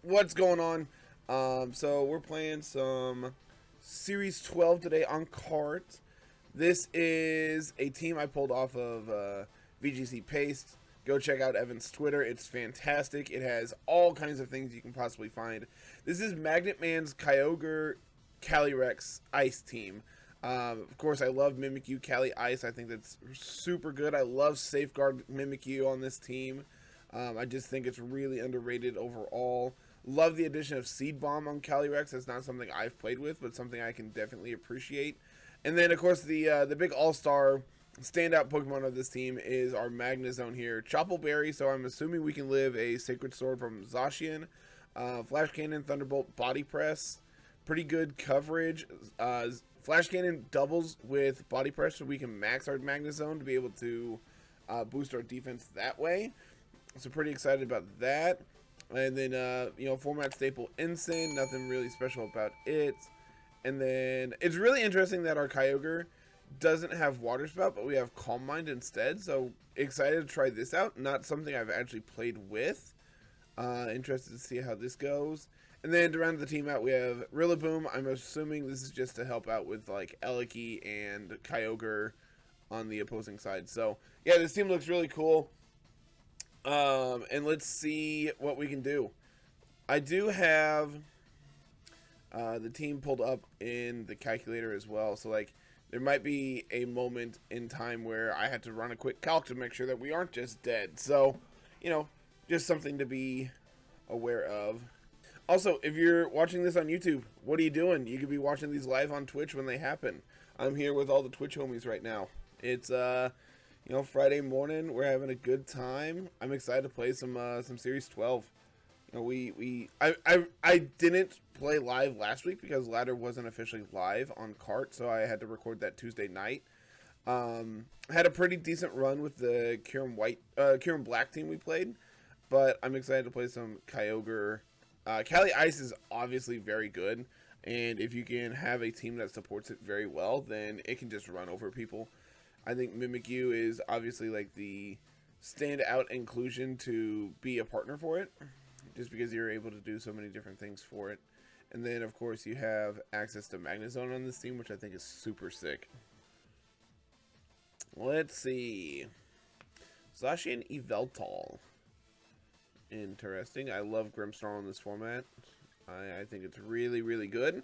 What's going on? So we're playing some Series 12 today on Cart. This is a team I pulled off of VGC Paste. Go check out Evan's Twitter. It's fantastic. It has all kinds of things you can possibly find. This is Magnet Man's Kyogre Calyrex Ice team. Of course, I love Mimikyu Cali Ice. I think that's super good. I love Safeguard Mimikyu on this team. I just think it's really underrated overall. Love the addition of Seed Bomb on Calyrex. That's not something I've played with, but something I can definitely appreciate. And then, of course, the big all-star standout Pokemon of this team is our Magnezone here, Choppleberry. So I'm assuming we can live a Sacred Sword from Zacian. Flash Cannon, Thunderbolt, Body Press. Pretty good coverage. Flash Cannon doubles with Body Press, so we can max our Magnezone to be able to boost our defense that way. So pretty excited about that. And then, format staple Ensign. Nothing really special about it. And then, it's really interesting that our Kyogre doesn't have Water Spout, but we have Calm Mind instead. So, excited to try this out. Not something I've actually played with. Interested to see how this goes. And then, to round the team out, we have Rillaboom. I'm assuming this is just to help out with, like, Eliki and Kyogre on the opposing side. So, yeah, this team looks really cool. And let's see what we can do. I do have the team pulled up in the calculator as well. So, like, there might be a moment in time where I had to run a quick calc to make sure that we aren't just dead. So, just something to be aware of. Also, if you're watching this on YouTube, what are you doing? You could be watching these live on Twitch when they happen. I'm here with all the Twitch homies right now. It's, Friday morning, we're having a good time. I'm excited to play some Series 12. I didn't play live last week because Ladder wasn't officially live on Cart, so I had to record that Tuesday night. Had a pretty decent run with the Kyurem Black team we played, but I'm excited to play some Kyogre. Cali Ice is obviously very good, and if you can have a team that supports it very well, then it can just run over people. I think Mimikyu is obviously like the standout inclusion to be a partner for it, just because you're able to do so many different things for it. And then, of course, you have access to Magnezone on this team, which I think is super sick. Let's see. Zacian Yveltal. Interesting. I love Grimmsnarl in this format. I think it's really, really good.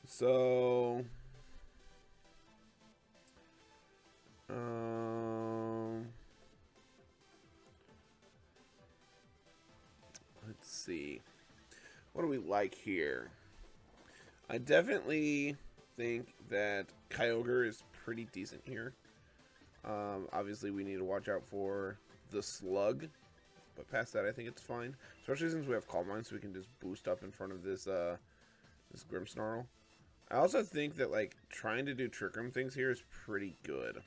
So... let's see. What do we like here? I definitely think that Kyogre is pretty decent here. Obviously, we need to watch out for the Slug. But past that, I think it's fine. Especially since we have Calm Mind, so we can just boost up in front of this this Grimmsnarl. I also think that, like, trying to do Trick Room things here is pretty good.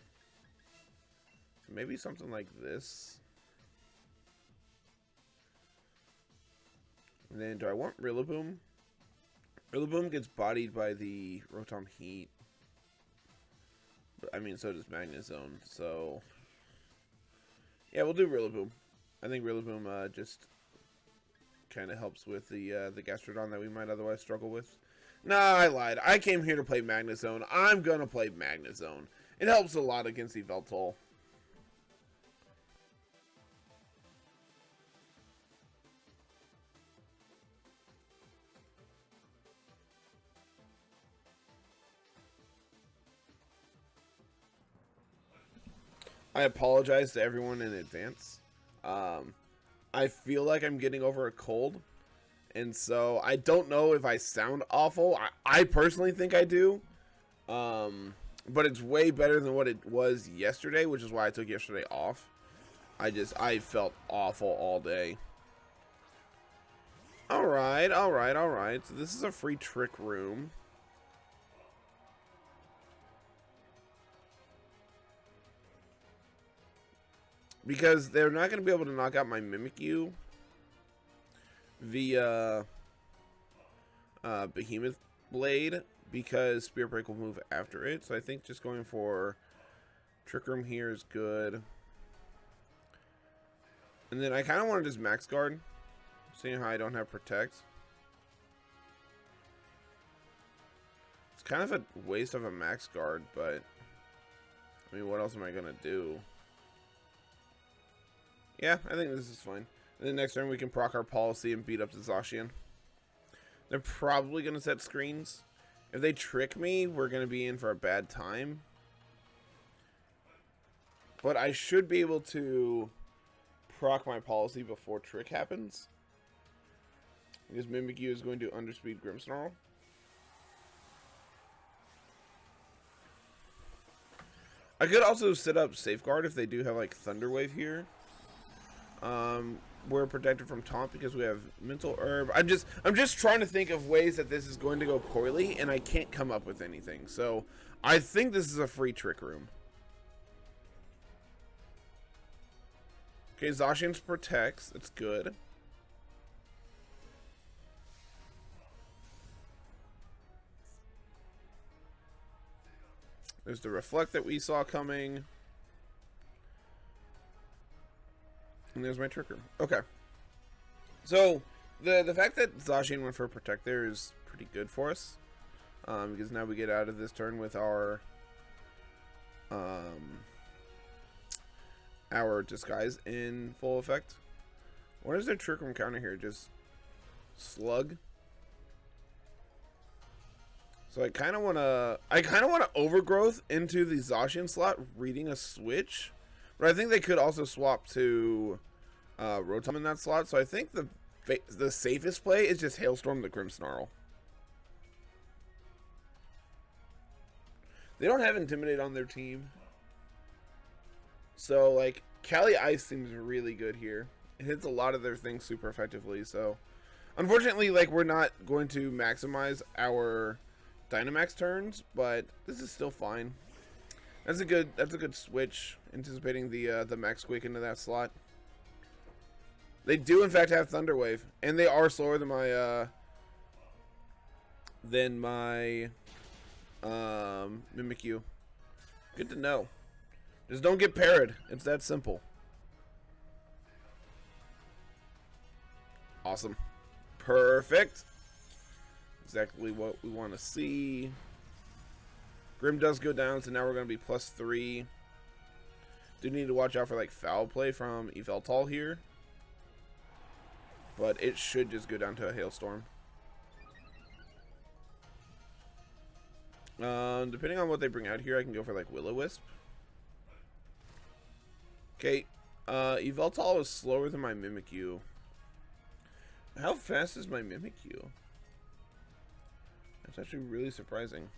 So maybe something like this. And then, do I want Rillaboom? Rillaboom gets bodied by the Rotom Heat. But, I mean, so does Magnezone. So, yeah, we'll do Rillaboom. I think Rillaboom just kind of helps with the Gastrodon that we might otherwise struggle with. Nah, I lied. I came here to play Magnezone. I'm going to play Magnezone. It helps a lot against Yveltal. I apologize to everyone in advance. I feel like I'm getting over a cold, and so I don't know if I sound awful. I personally think I do, but it's way better than what it was yesterday, which is why I took yesterday off. I felt awful all day. Alright. So this is a free Trick Room. Because they're not going to be able to knock out my Mimikyu via Behemoth Blade, because Spirit Break will move after it. So I think just going for Trick Room here is good. And then I kind of want to just Max Guard. Seeing how I don't have Protect. It's kind of a waste of a max guard, but I mean, what else am I gonna do? Yeah, I think this is fine. And then next turn we can proc our policy and beat up the Zacian. They're probably gonna set screens. If they trick me, we're gonna be in for a bad time. But I should be able to proc my policy before trick happens. Because Mimikyu is going to underspeed Grimmsnarl. I could also set up Safeguard if they do have like Thunder Wave here. We're protected from taunt because we have Mental Herb. I'm just trying to think of ways that this is going to go poorly, and I can't come up with anything. So I think this is a free Trick Room. Okay, Zacian's protects. That's good. There's the Reflect that we saw coming. And there's my Trick Room. Okay. So, the fact that Zacian went for Protect there is pretty good for us. Because now we get out of this turn with our Disguise in full effect. What is their Trick Room counter here? Just Slug? So I kind of want to Overgrowth into the Zacian slot, reading a switch. But I think they could also swap to Rotom in that slot. So I think the safest play is just Hailstorm the Grimmsnarl. They don't have Intimidate on their team. So like Cali Ice seems really good here. It hits a lot of their things super effectively. So unfortunately, like, we're not going to maximize our Dynamax turns, but this is still fine. That's a good switch, anticipating the Max Quake into that slot. They do in fact have Thunder Wave, and they are slower than my Mimikyu. Good to know. Just don't get parried. It's that simple. Awesome. Perfect. Exactly what we want to see. Grim does go down, so now we're going to be +3. Do need to watch out for like foul play from Yveltal here. But it should just go down to a Hailstorm. Depending on what they bring out here, I can go for like Will-O-Wisp. Okay, Yveltal is slower than my Mimikyu. How fast is my Mimikyu? That's actually really surprising.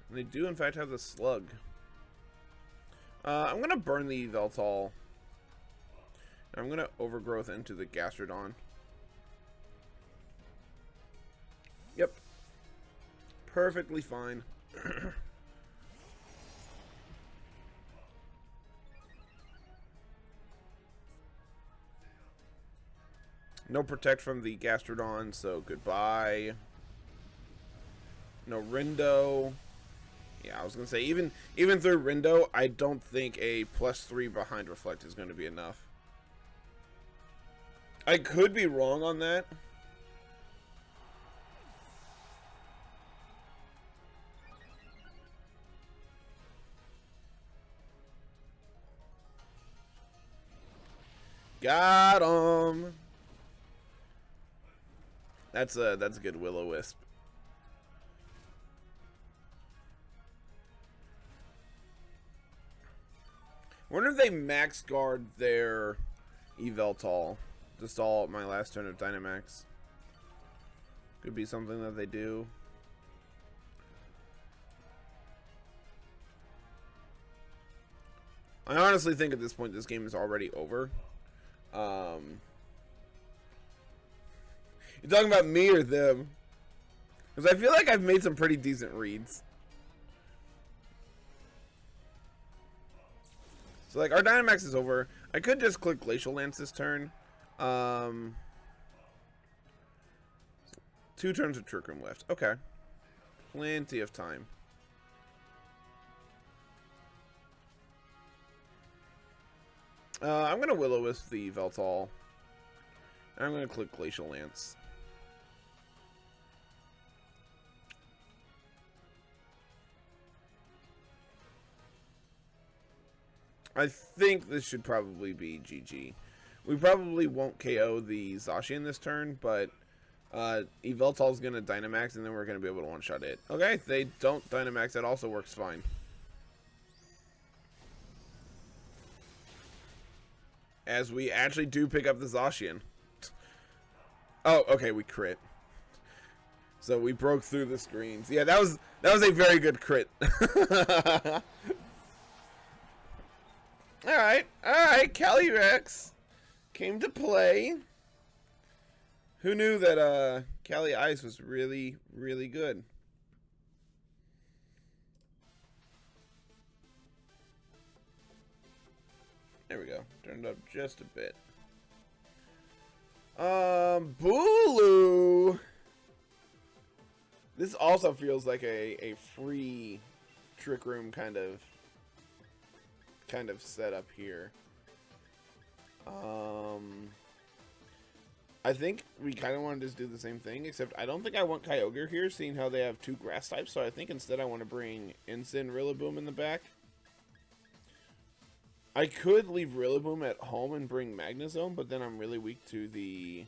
And they do in fact have the Slug. I'm gonna burn the Yveltal. I'm gonna Overgrowth into the Gastrodon. Yep. Perfectly fine. No Protect from the Gastrodon, so goodbye. No Rindo. Yeah, I was gonna say even through Rindo, I don't think a +3 behind Reflect is gonna be enough. I could be wrong on that. Got him. That's a good Will-O-Wisp. Wonder if they max guard their Yveltal to stall my last turn of Dynamax. Could be something that they do. I honestly think at this point this game is already over. You talking about me or them? Because I feel like I've made some pretty decent reads. So like our Dynamax is over. I could just click Glacial Lance this turn. 2 turns of Trick Room left. Okay. Plenty of time. I'm going to Will-O-Wisp the Veltal. And I'm going to click Glacial Lance. I think this should probably be GG. We probably won't KO the Zacian this turn, but Yveltal's going to Dynamax, and then we're going to be able to one-shot it. Okay, if they don't Dynamax, that also works fine. As we actually do pick up the Zacian. Oh, okay, we crit. So we broke through the screens. Yeah, that was a very good crit. Alright, Calyrex came to play. Who knew that Cali Ice was really, really good? There we go. Turned up just a bit. Bulu. This also feels like a free Trick Room kind of setup here. I think we kind of want to just do the same thing, except I don't think I want Kyogre here, seeing how they have 2 grass types, so I think instead I want to bring Incin Rillaboom in the back. I could leave Rillaboom at home and bring Magnezone, but then I'm really weak to the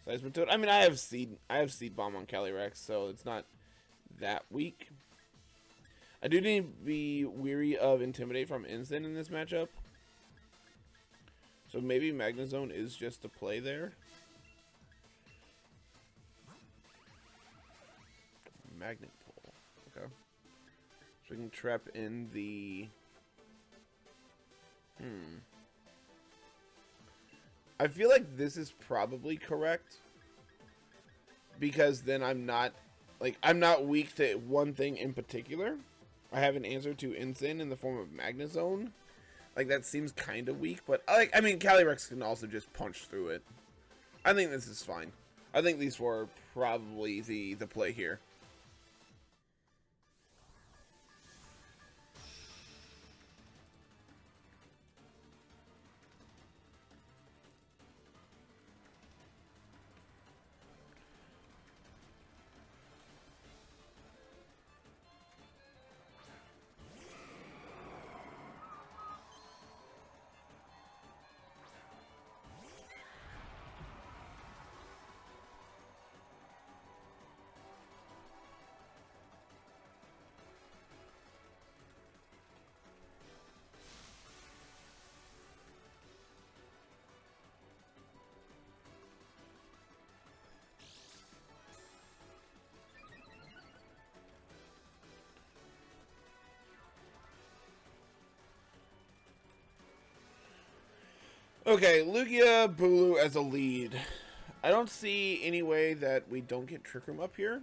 Seismitoad. I mean, I have Seed Bomb on Calyrex, so it's not that weak. I do need to be weary of Intimidate from Incin in this matchup. So maybe Magnezone is just a play there. Magnet Pull. Okay. So we can trap in the... I feel like this is probably correct. Because then I'm not weak to one thing in particular. I have an answer to Incin in the form of Magnezone. Like, that seems kind of weak, but I mean, Calyrex can also just punch through it. I think this is fine. I think these 4 are probably the play here. Okay, Lugia, Bulu as a lead. I don't see any way that we don't get Trick Room up here.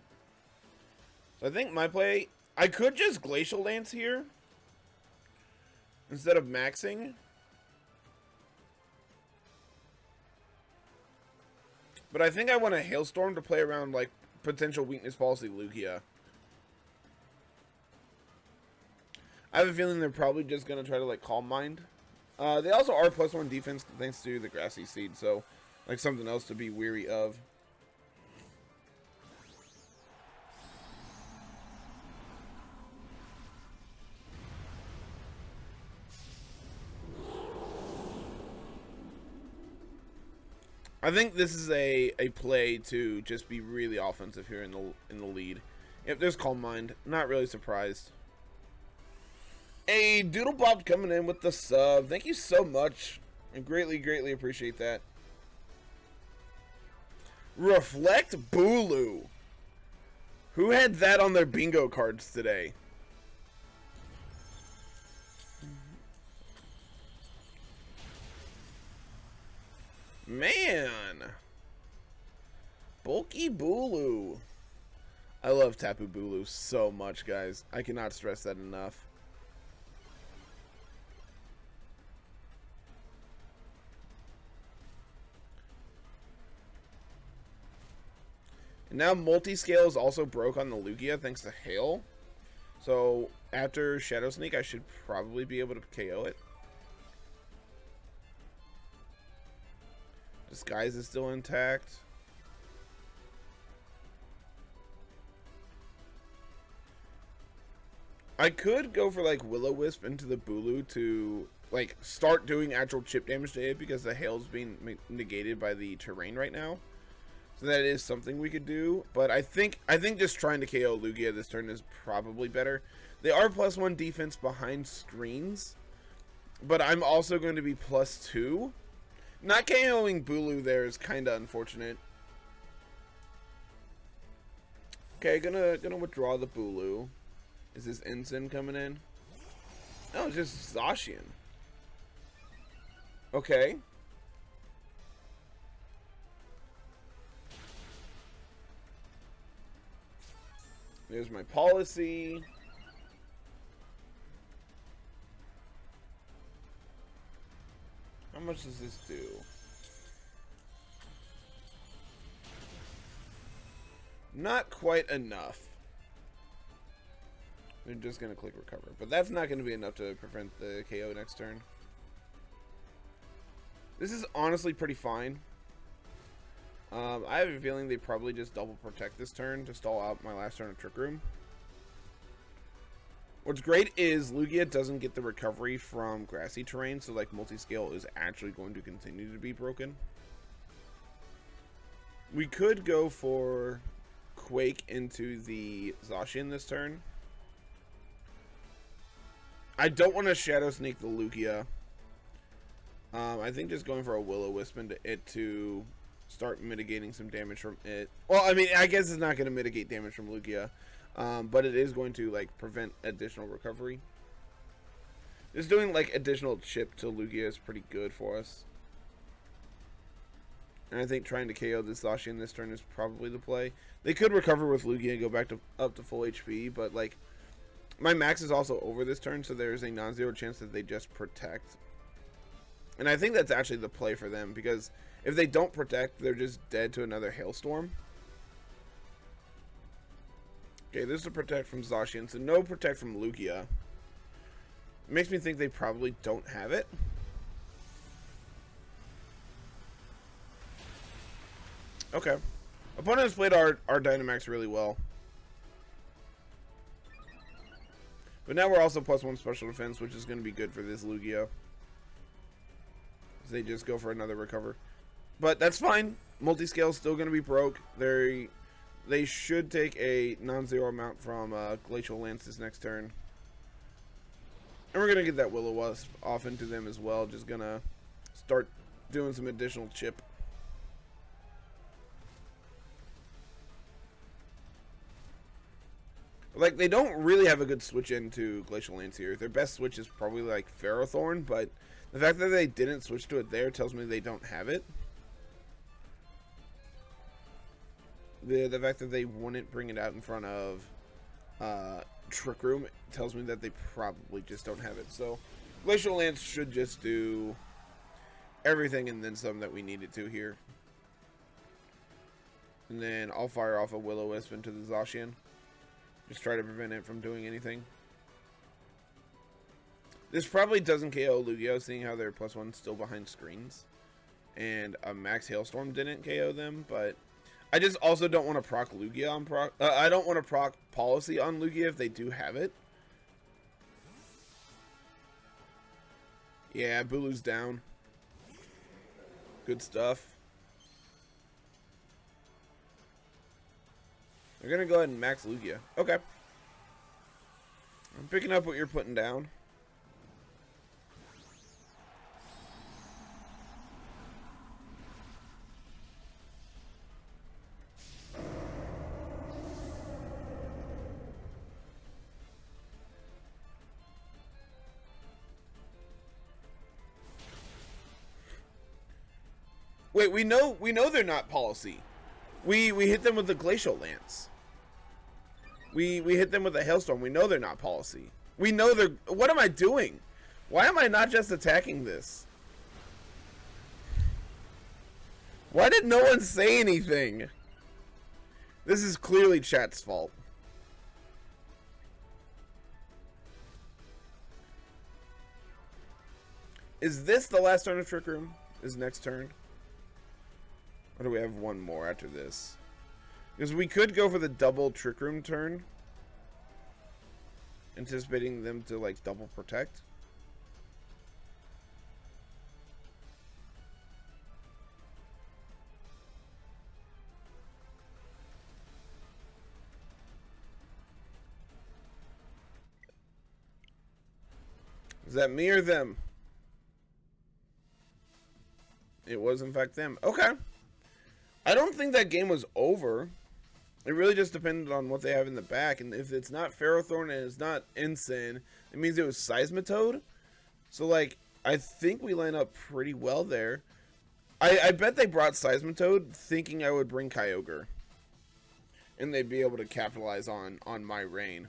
So I think my play... I could just Glacial Lance here. Instead of maxing. But I think I want a Hailstorm to play around, like, potential weakness policy Lugia. I have a feeling they're probably just going to try to, like, Calm Mind. They also are +1 defense thanks to the Grassy Seed, so like something else to be weary of. I think this is a play to just be really offensive here in the lead. If there's Calm Mind, not really surprised. Hey, Doodle Bob coming in with the sub. Thank you so much. I greatly, greatly appreciate that. Reflect Bulu. Who had that on their bingo cards today? Man. Bulky Bulu. I love Tapu Bulu so much, guys. I cannot stress that enough. Now Multiscale is also broke on the Lugia thanks to Hail. So after Shadow Sneak, I should probably be able to KO it. Disguise is still intact. I could go for like Will-O-Wisp into the Bulu to like start doing actual chip damage to it, because the hail's being negated by the terrain right now. So that is something we could do, but I think just trying to KO Lugia this turn is probably better. They are +1 defense behind screens, but I'm also going to be +2. Not KOing Bulu there is kind of unfortunate. Okay, gonna withdraw the Bulu. Is this Ensign coming in? No, it's just Zacian. Okay. There's my policy. How much does this do? Not quite enough. We're just going to click recover. But that's not going to be enough to prevent the KO next turn. This is honestly pretty fine. I have a feeling they probably just double protect this turn to stall out my last turn of Trick Room. What's great is Lugia doesn't get the recovery from grassy terrain, so like multi-scale is actually going to continue to be broken. We could go for Quake into the Zacian this turn. I don't want to Shadow Sneak the Lugia. I think just going for a Will-O-Wisp into it to start mitigating some damage from it. Well, I mean, I guess it's not going to mitigate damage from Lugia, but it is going to like prevent additional recovery. Just doing like additional chip to Lugia is pretty good for us. And I think trying to KO this Zacian this turn is probably the play. They could recover with Lugia and go back to up to full HP, but like my max is also over this turn, so there's a non-zero chance that they just protect. And I think that's actually the play for them, because if they don't protect, they're just dead to another Hailstorm. Okay, this is a protect from Zacian, so no protect from Lugia. It makes me think they probably don't have it. Okay. Opponent has played our Dynamax really well. But now we're also +1 special defense, which is going to be good for this Lugia. They just go for another recover. But that's fine. Multi-scale is still going to be broke. They should take a non-zero amount from Glacial Lance this next turn. And we're going to get that Will-O-Wisp off into them as well. Just going to start doing some additional chip. Like, they don't really have a good switch into Glacial Lance here. Their best switch is probably like Ferrothorn, but the fact that they didn't switch to it there tells me they don't have it. The fact that they wouldn't bring it out in front of Trick Room tells me that they probably just don't have it. So Glacial Lance should just do everything and then some that we needed to here. And then I'll fire off a Will-O-Wisp into the Zacian. Just try to prevent it from doing anything. This probably doesn't KO Lugia, seeing how they're +1 still behind screens. And a Max Hailstorm didn't KO them, but I just also don't want to proc Lugia on proc. I don't want to proc Policy on Lugia if they do have it. Yeah, Bulu's down. Good stuff. We're going to go ahead and max Lugia. Okay. I'm picking up what you're putting down. Wait, we know they're not Policy. We hit them with the Glacial Lance. We hit them with a Hailstorm. We know they're not Policy. We know they're... What am I doing? Why am I not just attacking this? Why did no one say anything? This is clearly chat's fault. Is this the last turn of Trick Room? Is next turn? Or do we have one more after this? Because we could go for the double Trick Room turn. Anticipating them to, like, double protect. Is that me or them? It was, in fact, them. Okay. I don't think that game was over. It really just depended on what they have in the back. And if it's not Ferrothorn and it's not Ensign, it means it was Seismitoad. So, like, I think we line up pretty well there. I bet they brought Seismitoad thinking I would bring Kyogre. And they'd be able to capitalize on my reign.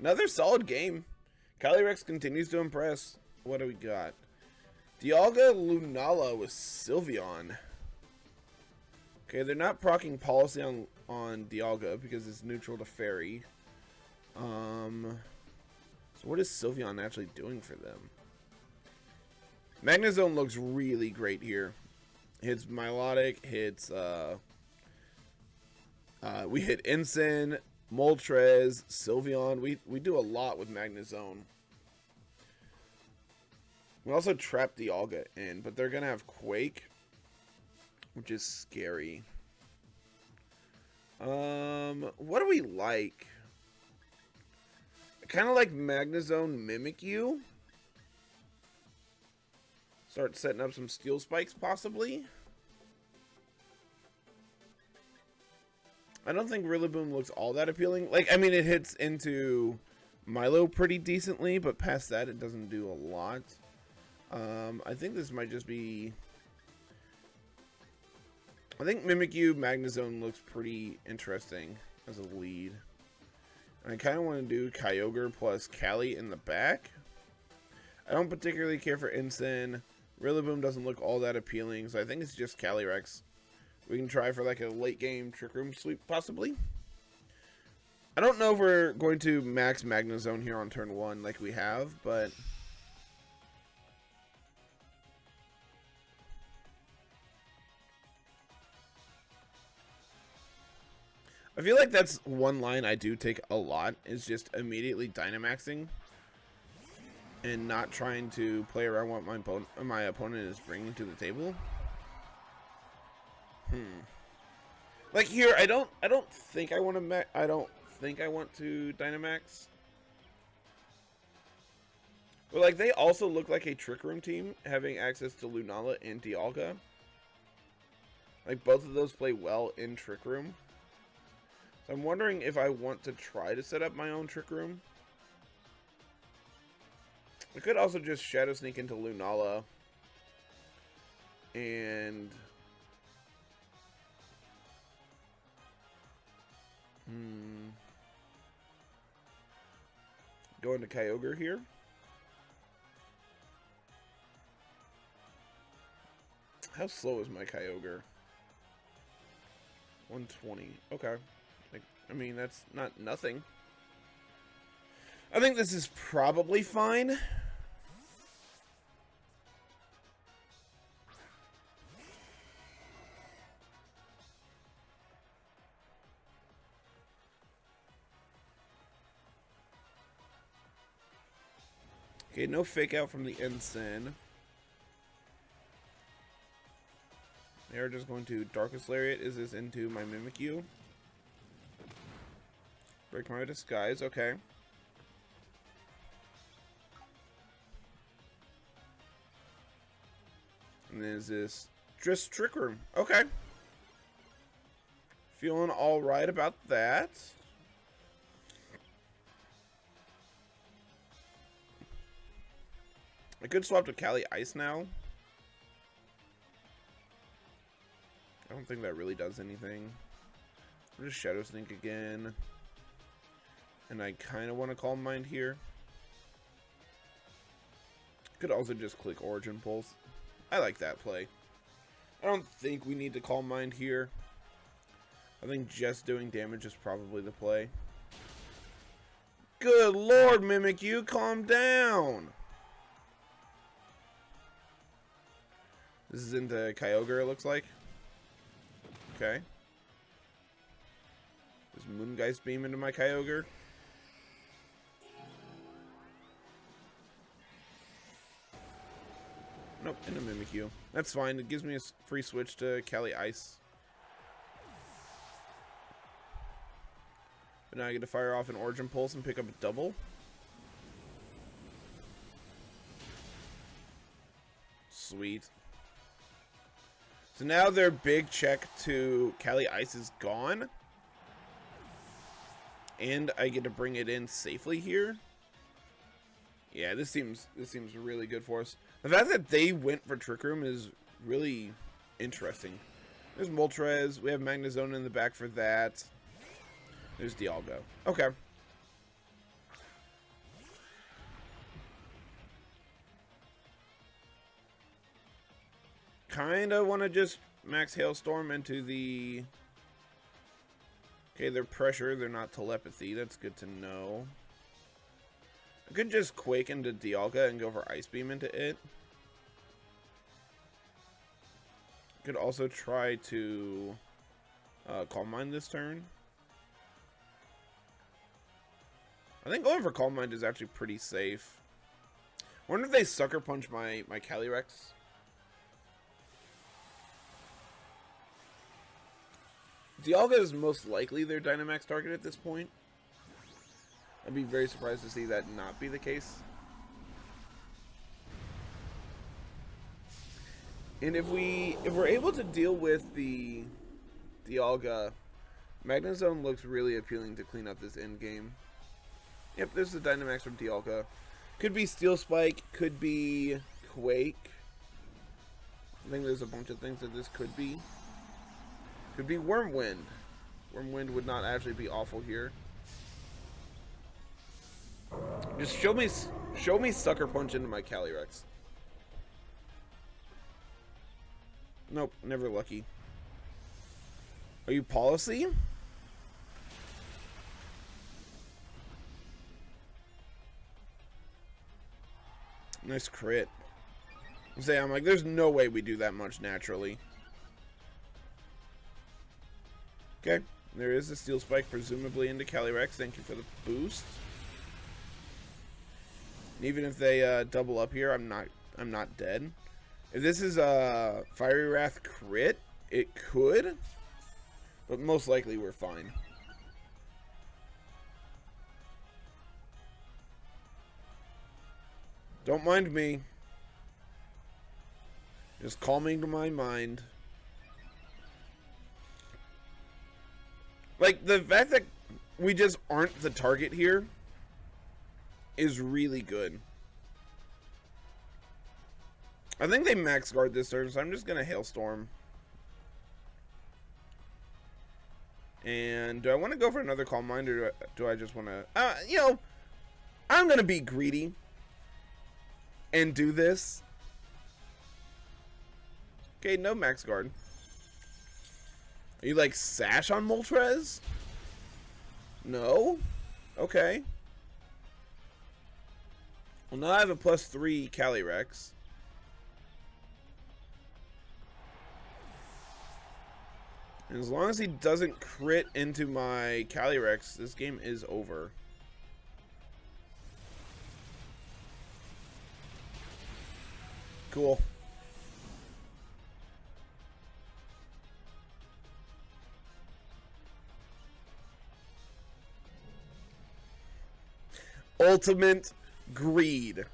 Another solid game. Calyrex continues to impress. What do we got? Dialga Lunala with Sylveon. Okay, they're not proccing policy on Dialga because it's neutral to Fairy. So what is Sylveon actually doing for them? Magnezone looks really great here. Hits Milotic, hits we hit Ensign, Moltres, Sylveon. We do a lot with Magnezone. We also trap Dialga in, but they're gonna have Quake, which is scary. What do we like? I kind of like Magnezone Mimikyu. Start setting up some Steel Spikes, possibly. I don't think Rillaboom looks all that appealing. Like, I mean, it hits into Milo pretty decently, but past that, it doesn't do a lot. I think this might just be... I think Mimikyu Magnezone looks pretty interesting as a lead. And I kind of want to do Kyogre plus Cali in the back. I don't particularly care for Ensign. Rillaboom doesn't look all that appealing, so I think it's just Calyrex. We can try for like a late game Trick Room sweep, possibly. I don't know if we're going to max Magnezone here on turn 1 like we have, but... I feel like that's one line I do take a lot, is just immediately Dynamaxing and not trying to play around what my opponent is bringing to the table. Like here, I don't think I want to Dynamax. But like they also look like a Trick Room team, having access to Lunala and Dialga. Like both of those play well in Trick Room. So I'm wondering if I want to try to set up my own Trick Room. I could also just Shadow Sneak into Lunala. And... go into Kyogre here. How slow is my Kyogre? 120. Okay. I mean, that's not nothing. I think this is probably fine. Okay, no fake out from the Ensign. They are just going to Darkest Lariat. Is this into my Mimikyu? Break my disguise, okay. And then is this just Trick Room? Okay. Feeling alright about that. I could swap to Cali Ice now. I don't think that really does anything. I'll just Shadow Sneak again. And I kind of want to Calm Mind here. Could also just click Origin Pulse. I like that play. I don't think we need to Calm Mind here. I think just doing damage is probably the play. Good lord, Mimikyu, calm down. This is into Kyogre, it looks like. Okay. Does Moongeist beam into my Kyogre? Nope, into Mimikyu. That's fine. It gives me a free switch to Cali Ice. But now I get to fire off an Origin Pulse and pick up a double. Sweet. So now their big check to Cali Ice is gone. And I get to bring it in safely here. Yeah, this seems really good for us. The fact that they went for Trick Room is really interesting. There's Moltres. We have Magnezone in the back for that. There's Dialga. Okay. Kinda want to just max Hailstorm into the... Okay, they're pressure. They're not telepathy. That's good to know. I could just Quake into Dialga and go for Ice Beam into it. Could also try to Calm Mind this turn. I think going for Calm Mind is actually pretty safe. I wonder if they Sucker Punch my Calyrex. Dialga is most likely their Dynamax target at this point. I'd be very surprised to see that not be the case. And if we're able to deal with the Dialga, Magnezone looks really appealing to clean up this end game. Yep, there's the Dynamax from Dialga. Could be Steel Spike, could be Quake. I think there's a bunch of things that this could be. Could be Wormwind. Wormwind would not actually be awful here. Just show me Sucker Punch into my Calyrex. Nope, never lucky. Are you Policy? Nice crit. I'm like, there's no way we do that much naturally. Okay, there is a Steel Spike, presumably into Calyrex. Thank you for the boost. And even if they double up here, I'm not dead. If this is a Fiery Wrath crit, it could, but most likely we're fine. Don't mind me. Just calming to my mind. Like, the fact that we just aren't the target here is really good. I think they max guard this turn, so I'm just going to Hailstorm. And do I want to go for another Calm Mind, or do I just want to... you know, I'm going to be greedy and do this. Okay, no max guard. Are you like Sash on Moltres? No? Okay. Well, now I have a +3 Calyrex. And as long as he doesn't crit into my Calyrex, this game is over. Cool. Ultimate greed.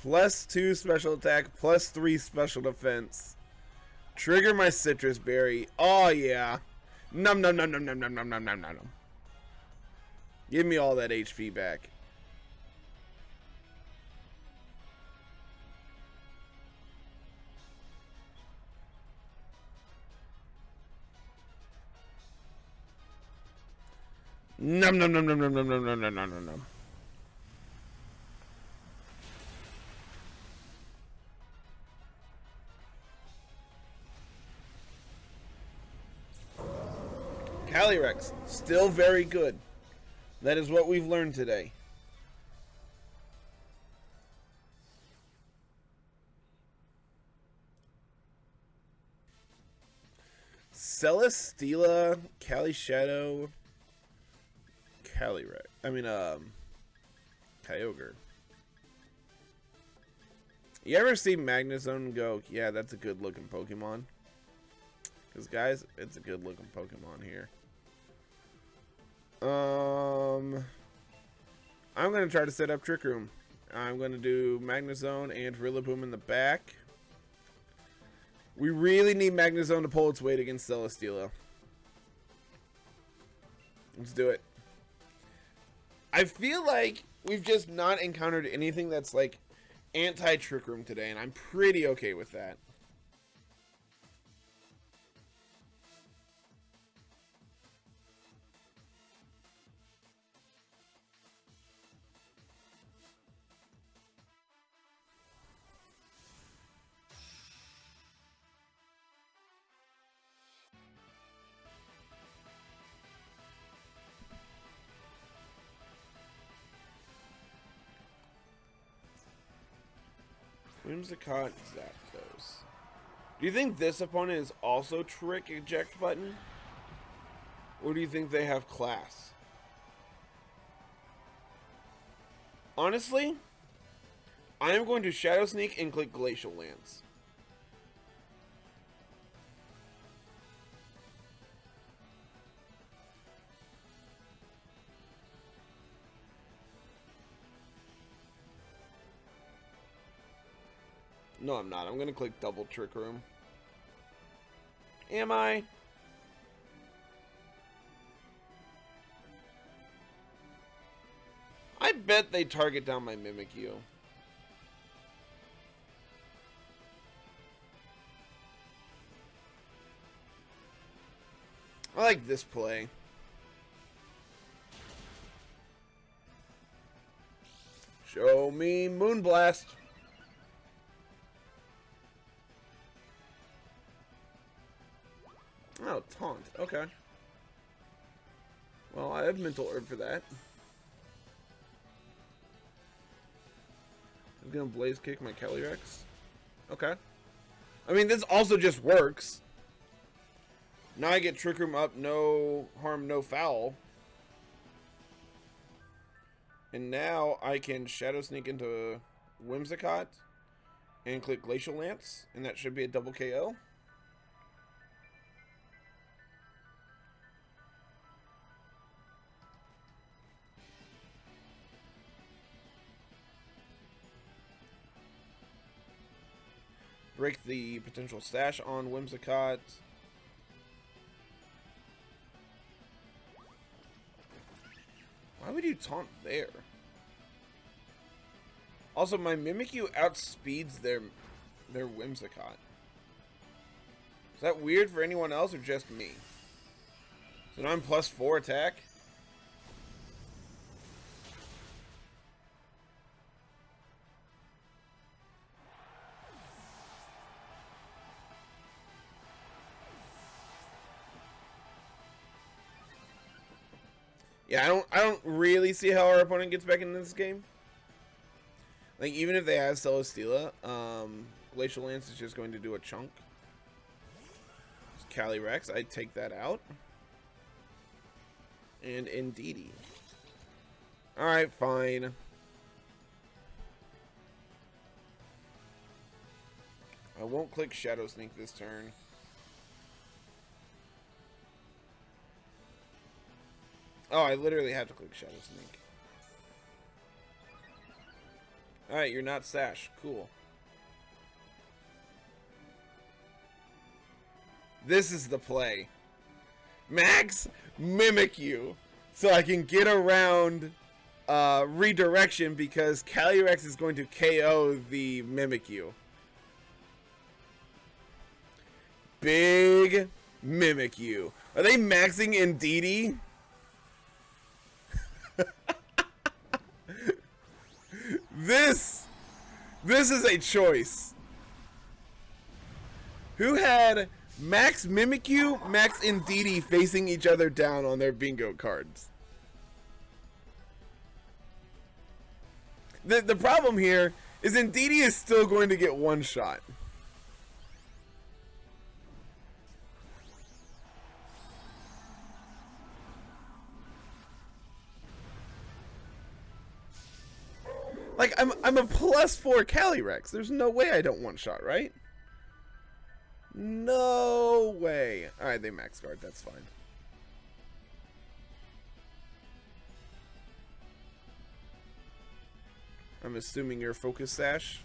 +2 special attack, +3 special defense. Trigger my Citrus Berry. Oh yeah. Num num num num num num num num num num. Give me all that HP back. Num num num num num num num num num num num. Calyrex, still very good. That is what we've learned today. Celesteela, Cali Shadow, Calyrex. I mean, Kyogre. You ever see Magnezone and go, yeah, that's a good looking Pokemon? Because, guys, it's a good looking Pokemon here. I'm going to try to set up Trick Room. I'm going to do Magnezone and Rillaboom in the back. We really need Magnezone to pull its weight against Celesteela. Let's do it. I feel like we've just not encountered anything that's like anti-Trick Room today, and I'm pretty okay with that. Whimsicott, Zapdos. Do you think this opponent is also Trick Eject Button? Or do you think they have Class? Honestly, I am going to Shadow Sneak and click Glacial Lance. No, I'm not. I'm going to click double Trick Room. Am I? I bet they target down my Mimikyu. I like this play. Show me Moonblast. Oh, Taunt. Okay. Well, I have Mental Herb for that. I'm gonna Blaze Kick my Calyrex. Okay. I mean, this also just works. Now I get Trick Room up, no harm, no foul. And now I can Shadow Sneak into Whimsicott and click Glacial Lance, and that should be a double KO. Break the potential stash on Whimsicott. Why would you taunt there? Also, my Mimikyu outspeeds their Whimsicott. Is that weird for anyone else or just me? So now I'm +4 attack? Yeah, I don't really see how our opponent gets back into this game. Like, even if they have Celesteela, Glacial Lance is just going to do a chunk. Calyrex, I'd take that out. And Indeedee. Alright, fine. I won't click Shadow Sneak this turn. Oh, I literally have to click Shadow Sneak. Alright, you're not Sash. Cool. This is the play. Max Mimikyu. So I can get around redirection because Calyrex is going to KO the Mimikyu. Big Mimikyu. Are they maxing Indeedee? This is a choice. Who had Max Mimikyu, Max Indeedee facing each other down on their bingo cards? The problem here is Indeedee is still going to get one shot. Like, I'm a +4 Calyrex. There's no way I don't one-shot, right? No way. Alright, they max guard. That's fine. I'm assuming you're Focus Sash.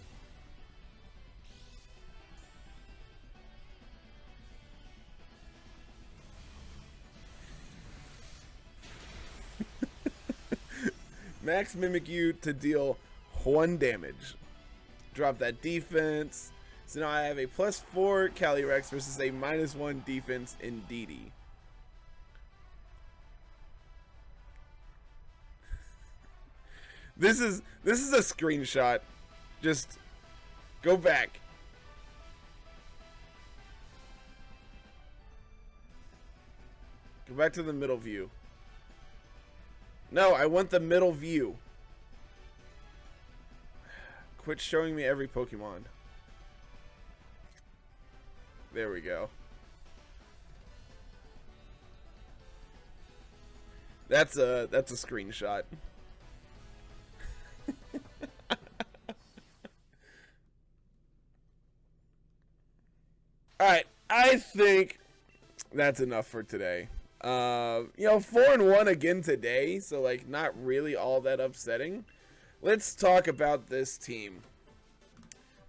Max Mimic you to deal 1 damage. Drop that defense. So now I have a +4 Calyrex versus a -1 defense in DD. This is a screenshot. Just go back. Go back to the middle view. No, I want the middle view. Quit showing me every Pokemon. There we go. That's a screenshot. Alright, I think that's enough for today. You know, 4-1 again today, so like not really all that upsetting. Let's talk about this team.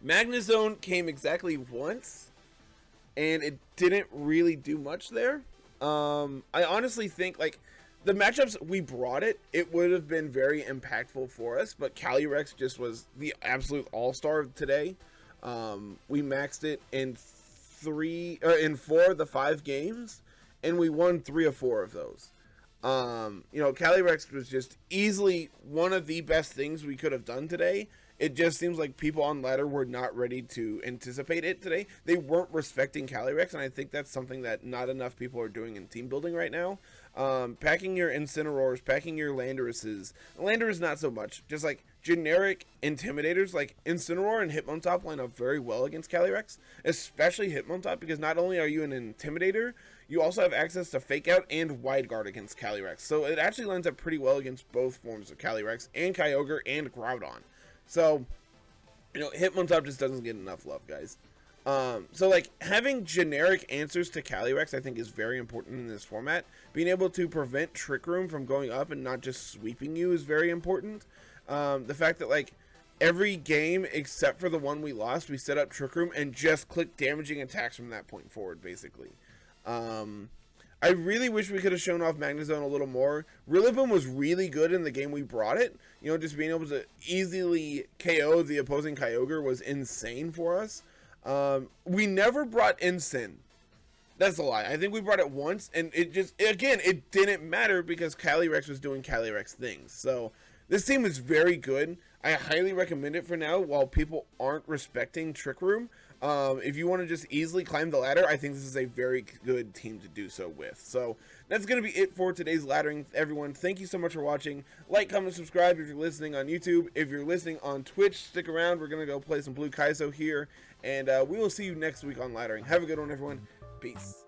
Magnezone came exactly once, and it didn't really do much there. I honestly think like the matchups we brought it would have been very impactful for us, but Calyrex just was the absolute all-star today. We maxed it in 4 of the 5 games, and we won 3 of 4 of those. You know, Calyrex was just easily one of the best things we could have done today. It just seems like people on ladder were not ready to anticipate it today. They weren't respecting Calyrex, and I think that's something that not enough people are doing in team building right now. Packing your Incineroars, packing your Landuruses. Landorus not so much. Just like generic Intimidators, like Incineroar and Hitmontop line up very well against Calyrex, especially Hitmontop, because not only are you an Intimidator, you also have access to Fake Out and Wide Guard against Calyrex. So it actually lines up pretty well against both forms of Calyrex and Kyogre and Groudon. So, you know, Hitmontop just doesn't get enough love, guys. So like having generic answers to Calyrex I think is very important in this format. Being able to prevent Trick Room from going up and not just sweeping you is very important. The fact that like every game except for the one we lost, we set up Trick Room and just click damaging attacks from that point forward, basically. I really wish we could have shown off Magnezone a little more. Rillaboom was really good in the game we brought it. You know, just being able to easily KO the opposing Kyogre was insane for us. We never brought Incin. That's a lie. I think we brought it once, and it just, again, it didn't matter because Calyrex was doing Calyrex things. So, this team is very good. I highly recommend it for now while people aren't respecting Trick Room. If you want to just easily climb the ladder, I think this is a very good team to do so with. So, that's going to be it for today's laddering, everyone. Thank you so much for watching. Like, comment, subscribe if you're listening on YouTube. If you're listening on Twitch, stick around. We're going to go play some Blue Kaizo here. And we will see you next week on laddering. Have a good one, everyone. Peace.